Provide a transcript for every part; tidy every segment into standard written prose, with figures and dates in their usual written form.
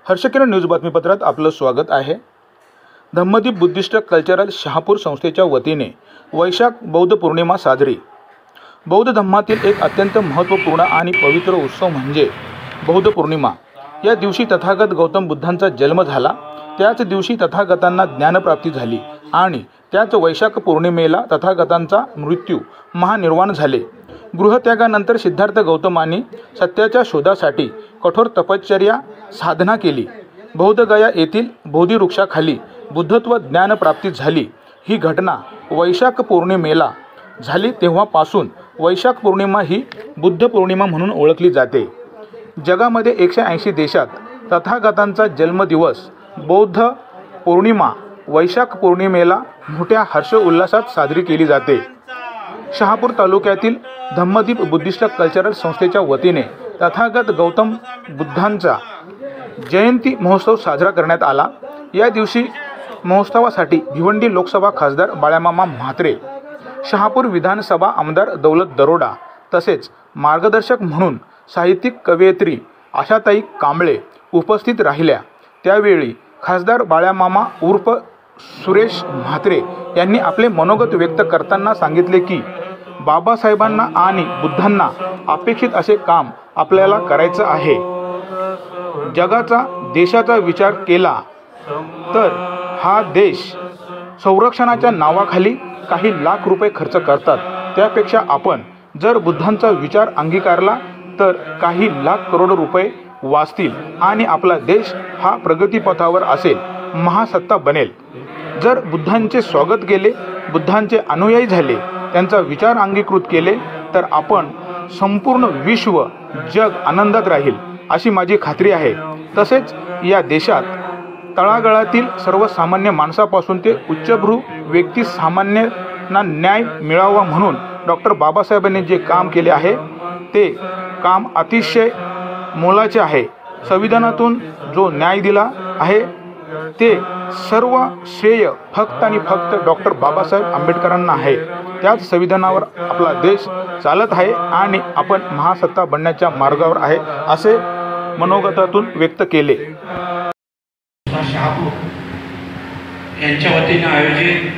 हर्षकिरण news बातमीपत्रात आपलं स्वागत आहे। धम्मदीप बुद्धिस्ट कल्चरल शहापूर संस्थेच्या वतीने वैशाख बौद्ध पौर्णिमा साजरी। बौद्ध धम्मातील एक अत्यंत महत्त्वपूर्ण आणि पवित्र उत्सव म्हणजे बौद्ध पौर्णिमा। या दिवशी तथागत गौतम बुद्धांचा जन्म झाला, त्याच दिवशी तथागतांना ज्ञानप्राप्ती झाली आणि त्याच वैशाख पौर्णिमेला तथागतांचा मृत्यू महानिर्वाण झाले। गृहत्यागानंतर सिद्धार्थ गौतमांनी सत्याच्या शोधासाठी कठोर तपश्चर्या साधना केली। बौद्धगया येथील बोधिवृक्षाखाली बुद्धत्व ज्ञानप्राप्ती झाली। ही घटना वैशाख पौर्णिमेला झाली, तेव्हापासून वैशाख पौर्णिमा ही बुद्ध पौर्णिमा म्हणून ओळखली जाते। जगामध्ये 180 देशात तथागतांचा जन्मदिवस बौद्ध पौर्णिमा वैशाख पौर्णिमेला मोठ्या हर्ष उल्हासात साजरी केली जाते। शहापूर तालुक्यातील धम्मदीप बुद्धिस्ट कल्चरल संस्थेच्या वतीने तथागत गौतम बुद्धांचा जयंती महोत्सव साजरा करण्यात आला। या दिवशी महोत्सवासाठी भिवंडी लोकसभा खासदार बाळामामा म्हात्रे, शहापूर विधानसभा आमदार दौलत दरोडा तसेच मार्गदर्शक म्हणून साहित्यिक कवयित्री आशाताई कांबळे उपस्थित राहिल्या। त्यावेळी खासदार बाळामामा उर्फ सुरेश म्हात्रे यांनी आपले मनोगत व्यक्त करताना सांगितले की बाबासाहेबांना आणि बुद्धांना अपेक्षित असे काम आपल्याला करायचं आहे। जगाचा देशाचा विचार केला तर हा देश संरक्षणाच्या नावाखाली काही लाख रुपये खर्च करतात, त्यापेक्षा आपण जर बुद्धांचा विचार अंगीकारला तर काही लाख करोड रुपये वाचतील आणि आपला देश हा प्रगतीपथावर असेल, महासत्ता बनेल। जर बुद्धांचे स्वागत केले, बुद्धांचे अनुयायी झाले, त्यांचा विचार अंगीकृत केले तर आपण संपूर्ण विश्व जग आनंदात राहील अशी माझी खात्री आहे। तसेच या देशात तळागाळातील सर्वसामान्य माणसापासून ते उच्चभ्रू व्यक्ती सामान्यांना न्याय मिळावा म्हणून डॉक्टर बाबासाहेबांनी जे काम केले आहे ते काम अतिशय मोलाचे आहे। संविधानातून जो न्याय दिला आहे ते सर्व श्रेय फक्त आणि फक्त डॉक्टर बाबासाहेब आंबेडकरांना आहे। त्याच संविधानावर आपला देश चालत आहे आणि आपण महासत्ता बनण्याच्या मार्गावर आहे असे मनोगतातून व्यक्त केले। शहापूर यांच्या वतीने आयोजित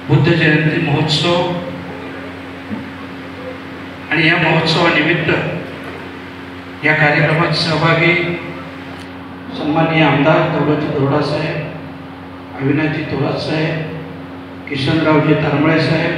बुद्ध जयंती महोत्सव आणि या महोत्सवानिमित्त या कार्यक्रमात सहभागी सन्माननीय आमदार दौलत दरोडा साहेब, अविनाशजी थोरात साहेब, किशनरावजी तरमळे साहेब,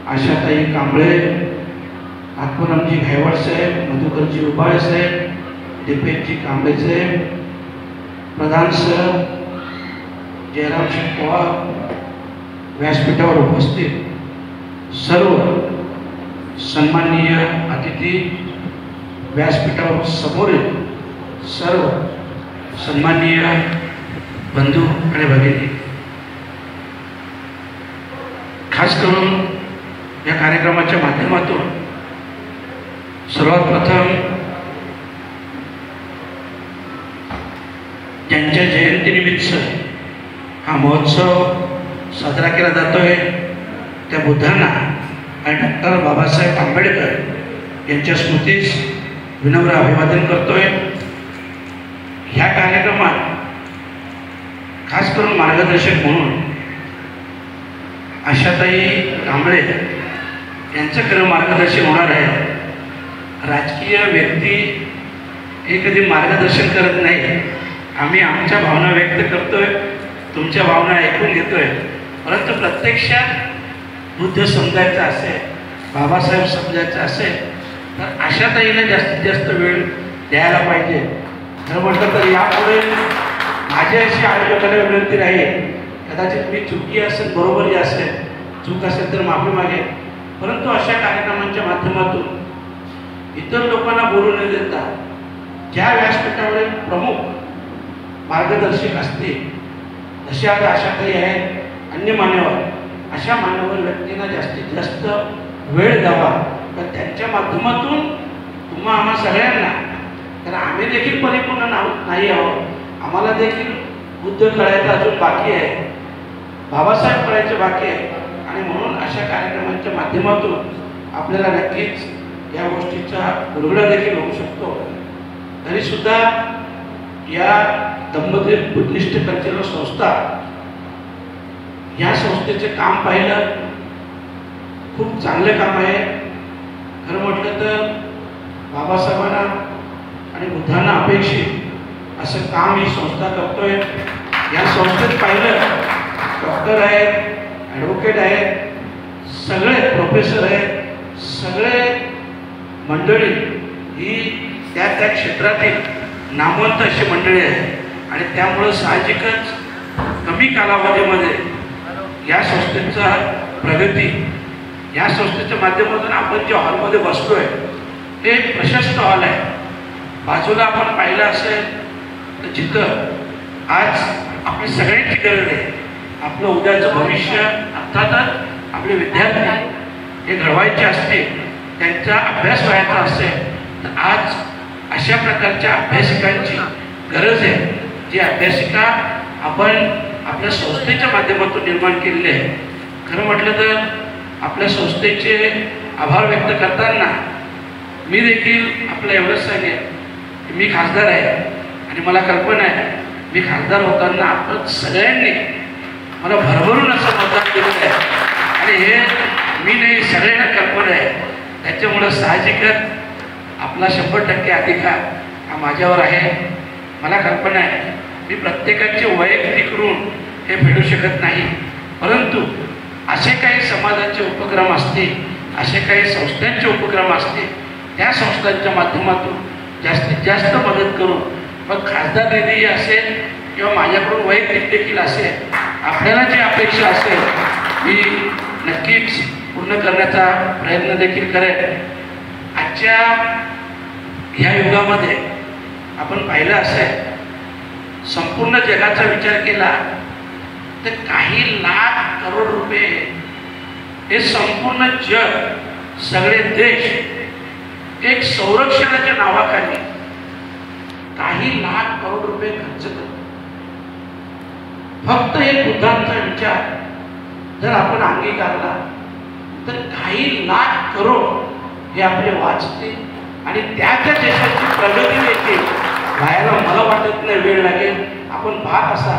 आशाताई कांबळे, आत्मारामजी घायवाड साहेब, मधुकरजी उबाळे साहेब, दीपेशजी कांबळे साहेब, प्रधान सर जयरामजी पवार, व्यासपीठावर उपस्थित सर्व सन्माननीय अतिथी, व्यासपीठावर समोरील सर्व सन्माननीय बंधू आणि भगिनी, खास करून या कार्यक्रमाच्या माध्यमातून सर्वात प्रथम त्यांच्या जयंतीनिमित्त हा महोत्सव साजरा केला जातोय त्या बुद्धांना आणि डॉक्टर बाबासाहेब आंबेडकर यांच्या स्मृतीस विनम्र अभिवादन करतोय। ह्या कार्यक्रमात खास करून मार्गदर्शक म्हणून आशाताई कांबळे यांचं खरं मार्गदर्शन होणार आहे। राजकीय व्यक्ती हे कधी मार्गदर्शन करत नाही, आम्ही आमच्या भावना व्यक्त करतोय, तुमच्या भावना ऐकून घेतोय, परंतु प्रत्यक्षात बुद्ध समजायचं असेल, बाबासाहेब समजायचं असेल तर आशाताईला जास्तीत जास्त वेळ द्यायला पाहिजे। खरं म्हटलं तर यापुढे माझी अशी आयोजकाला विनंती राहील, कदाचित मी चुकी असेल, बरोबरही असेल, चूक असेल तर माफी मागेल, परंतु अशा कार्यक्रमांच्या माध्यमातून इतर लोकांना बोलू न देता ज्या व्यासपीठावरील प्रमुख मार्गदर्शक असतील, जसे आज आशाताई आहेत, अन्य मान्यवर, अशा मान्यवर व्यक्तींना जास्तीत जास्त वेळ द्यावा, तर त्यांच्या माध्यमातून तुम्हा आम्हा सगळ्यांना, तर आम्ही देखील परिपूर्ण नाही आहोत, आम्हाला देखील बुद्ध कळायचं अजून बाकी आहे, बाबासाहेब कळायचे बाकी आहे आणि म्हणून अशा कार्यक्रमांच्या माध्यमातून आपल्याला नक्कीच या गोष्टीचा उलगडा देखील होऊ शकतो। तरीसुद्धा या धम्मदीप बुद्धिस्ट कल्चरल संस्था या संस्थेचे काम पाहिलं, खूप चांगलं काम आहे. खरं म्हटलं तर बाबासाहेबांना आणि बुद्धांना अपेक्षित असं काम ही संस्था करतोय. या संस्थेत पाहिलं डॉक्टर आहेत, ॲडव्होकेट आहेत, सगळे प्रोफेसर आहेत, सगळे मंडळी ही त्या त्या क्षेत्रातील नामवंत अशी मंडळी आहे. आणि त्यामुळं साहजिकच कमी कालावधीमध्ये या संस्थेचा प्रगती, या संस्थेच्या माध्यमातून आपण जे हॉलमध्ये बसतोय हे प्रशस्त हॉल आहे. बाजूला आपण पाहिलं असेल तर जिथं आज आपली सगळ्यांची गरज आहे, आपलं उद्याचं भविष्य अर्थातच आपले विद्यार्थी हे घडवायचे असतील, त्यांचा अभ्यास व्हायचा असेल तर आज अशा प्रकारच्या अभ्यासिकांची गरज आहे. जी अभ्यासिका आपण आपल्या संस्थेच्या माध्यमातून निर्माण केलेली आहे. खरं म्हटलं तर आपल्या संस्थेचे आभार व्यक्त करताना मी देखील आपलं एवढंच सांगेन की मी खासदार आहे आणि मला कल्पना आहे मी खासदार होताना आपण सगळ्यांनी मला भरभरून असं मतदान केलेलं आहे आणि हे मी नाही, सगळ्यांना कल्पना आहे. त्याच्यामुळं साहजिकच आपला 100% अधिकार हा माझ्यावर आहे. मला कल्पना आहे मी प्रत्येकाचे वैयक्तिक ऋण हे फेडू शकत नाही, परंतु असे काही समाजाचे उपक्रम असतील, असे काही संस्थांचे उपक्रम असतील, त्या संस्थांच्या माध्यमातून जास्तीत जास्त मदत करून मग खासदार निधी असेल किंवा माझ्याकडून वैयक्तिक देखील असेल, आपल्याला जी अपेक्षा असेल ती नक्कीच पूर्ण करण्याचा प्रयत्न देखील करेल. आजच्या ह्या युगामध्ये आपण पाहिलं असेल, संपूर्ण जगाचा विचार केला तर काही लाख करोड रुपये हे संपूर्ण जग, सगळे देश एक संरक्षणाच्या नावाखाली काही लाख करोड रुपये खर्च करतात. फक्त एक बुद्धांचा विचार जर आपण अंगीकारला तर काही लाख करोड हे आपले वाचते आणि त्या देशाची प्रगती देखील व्हायला मला वाटत नाही वेळ लागेल. आपण पाहत असा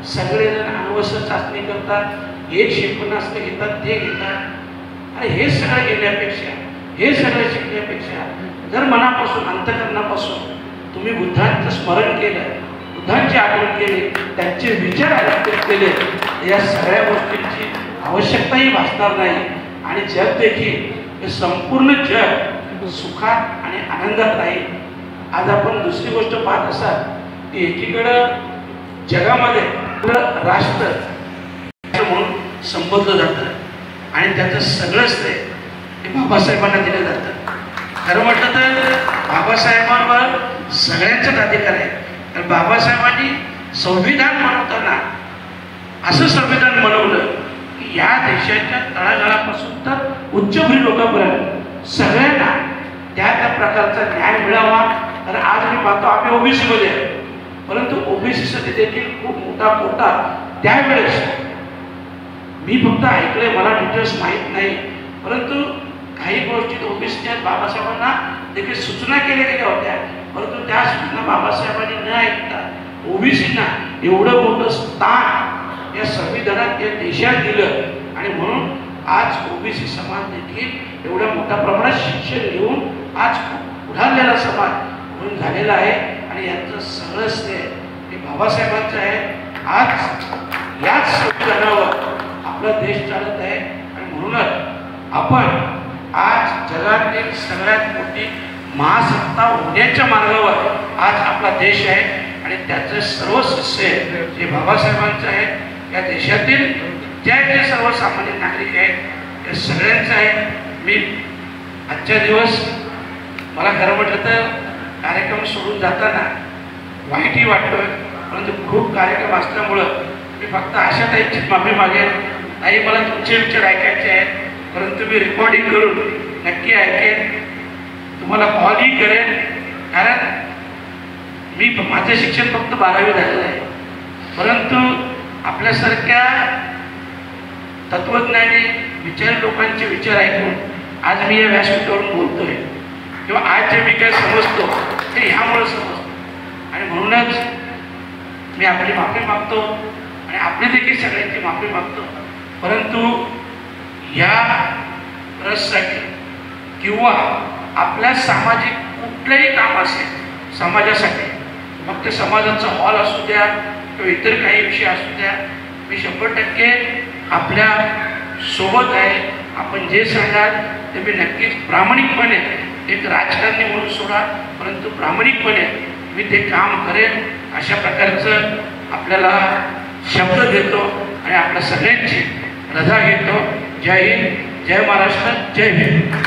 सगळेजण अण्वस्त्र चाचणी करतात, एक क्षेपणास्त्र घेतात, ते घेतात. आणि हे सगळं घेण्यापेक्षा, हे सगळं शिकण्यापेक्षा जर मनापासून, अंतःकरणापासून तुम्ही बुद्धांचं स्मरण केलं, बुद्धांची आठवण केली, त्यांचे विचार आत्मसात केले, या सगळ्या गोष्टींची आवश्यकताही भासणार नाही आणि जग देखील, हे संपूर्ण जग सुखात आणि आनंदात राहील. आज आपण दुसरी गोष्ट पाहत असाल की एकीकडं जगामध्ये राष्ट्र म्हणून संबोधलं जातं आणि त्याचं सगळं श्रेय हे बाबासाहेबांना दिलं जातं. खरं म्हटलं तर बाबासाहेबांवर सगळ्यांचाच अधिकार आहे. तर बाबासाहेबांनी संविधान बनवताना असं संविधान बनवलं की या देशाच्या तळागाळापासून तर उच्चभ्रू लोकांपर्यंत सगळ्यांना त्या त्या प्रकारचा न्याय मिळावा. तर आज मी पाहतो आम्ही ओबीसी मध्ये आहे, परंतु ओबीसीसाठी देखील खूप मोठा कोटा त्यावेळेस मी फक्त ऐकलंय, मला डिटेल्स माहीत नाही, परंतु काही गोष्टी ओबीसीच्या बाबासाहेबांना देखील सूचना केल्या गेल्या होत्या, परंतु त्या सूचना बाबासाहेबांनी न ऐकता ओबीसींना एवढं मोठं स्थान या संविधानात या देशात दिलं आणि म्हणून आज ओबीसी समाज देखील एवढ्या मोठ्या प्रमाणात शिक्षण घेऊन आज उडालेला समाज म्हणून झालेला आहे आणि यांचं सगळं श्रेय हे बाबासाहेबांचं आहे. आज याच संविधानावर आपला देश चालत आहे आणि म्हणूनच आपण आज जगातील सगळ्यात मोठी महासत्ता होण्याच्या मार्गावर आज आपला देश आहे आणि त्याचं सर्वस्व श्रेय हे बाबासाहेबांचं आहे. या देशातील ज्या जे सर्वसामान्य नागरिक आहेत त्या सगळ्यांचं आहे. मी आजच्या दिवस मला खरं म्हटलं तर कार्यक्रम सोडून जाताना वाईटही वाटतोय, परंतु खूप कार्यक्रम असल्यामुळं मी फक्त अशा टाईपची माफी मागेन. आई मला तुमचे विचार ऐकायचे आहेत, परंतु मी रेकॉर्डिंग करून नक्की ऐकेन, तुम्हाला कॉलही करेन. कारण मी माझं शिक्षण फक्त 12वी झालेलं आहे, परंतु आपल्यासारख्या तत्वज्ञानी विचारी लोकांचे विचार ऐकून आज मी या व्यासपीठावरून बोलतोय किंवा आज जे मी काय समजतो ते ह्यामुळे समजतो आणि म्हणूनच मी आपली माफी मागतो आणि आपली देखील सगळ्यांची माफी मागतो. परंतु या ट्रस्टसाठी किंवा आपल्या सामाजिक कुठलंही काम असेल समाजासाठी, मग ते समाजाचा हॉल असू द्या किंवा इतर काही विषय असू द्या, मी 100% आपल्या सोबत आहे. आपण जे सांगाल ते मी नक्कीच प्रामाणिकपणे, एक राजकारणी म्हणून सोडा, परंतु प्रामाणिकपणे मी ते काम करेन अशा प्रकारचं आपल्याला शब्द देतो आणि आपल्या सगळ्यांची रजा घेतो. जय हिंद, जय महाराष्ट्र, जय भीम.